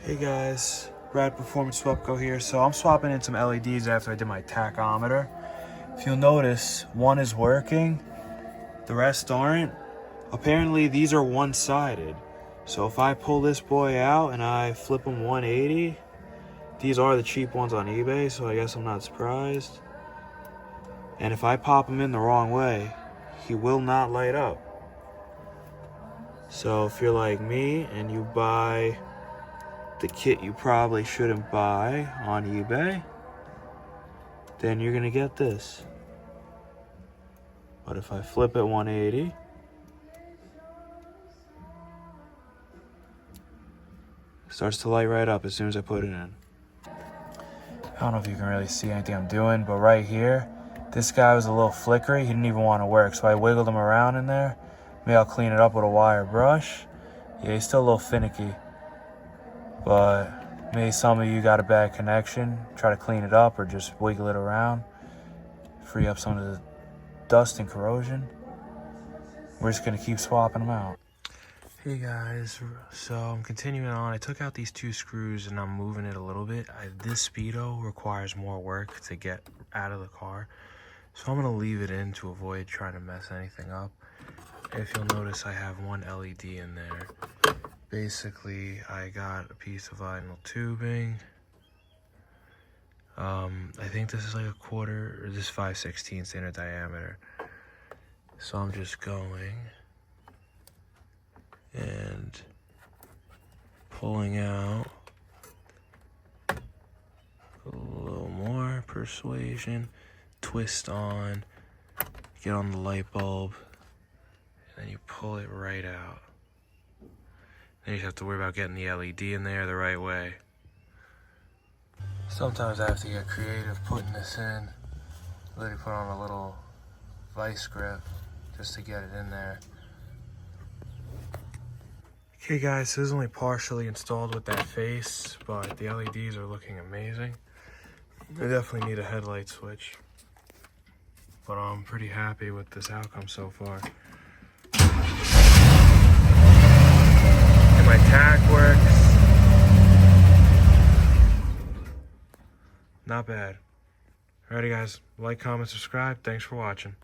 Hey guys, Brad Performance Swapco here. So I'm swapping in some LEDs after I did my tachometer. If you'll notice, one is working, the rest aren't. Apparently these are one-sided. So if I pull this boy out and I flip them 180, these are the cheap ones on eBay, so I guess I'm not surprised. And if I pop him in the wrong way, he will not light up. So if you're like me and you buy the kit you probably shouldn't buy on eBay, then you're gonna get this. But if I flip it 180, it starts to light right up as soon as I put it in. I don't know if you can really see anything I'm doing, but right here, this guy was a little flickery. He didn't even want to work, so I wiggled him around in there. Maybe I'll clean it up with a wire brush. Yeah, he's still a little finicky, but maybe some of you got a bad connection. Try to clean it up or just wiggle it around. Free up some of the dust and corrosion. We're just gonna keep swapping them out. Hey guys, so I'm continuing on. I took out these two screws and I'm moving it a little bit. This Speedo requires more work to get out of the car, so I'm gonna leave it in to avoid trying to mess anything up. If you'll notice, I have one LED in there. Basically, I got a piece of vinyl tubing. I think this is like a quarter, or this 5/16 inner diameter. So I'm just going and pulling out a little more persuasion, twist on, get on the light bulb, and then you pull it right out. Then you just have to worry about getting the LED in there the right way. Sometimes I have to get creative putting this in. Literally put on a little vice grip just to get it in there. Okay guys, this is only partially installed with that face, but the LEDs are looking amazing. I definitely need a headlight switch, but I'm pretty happy with this outcome so far. And my tack works. Not bad. Alrighty guys, like, comment, subscribe. Thanks for watching.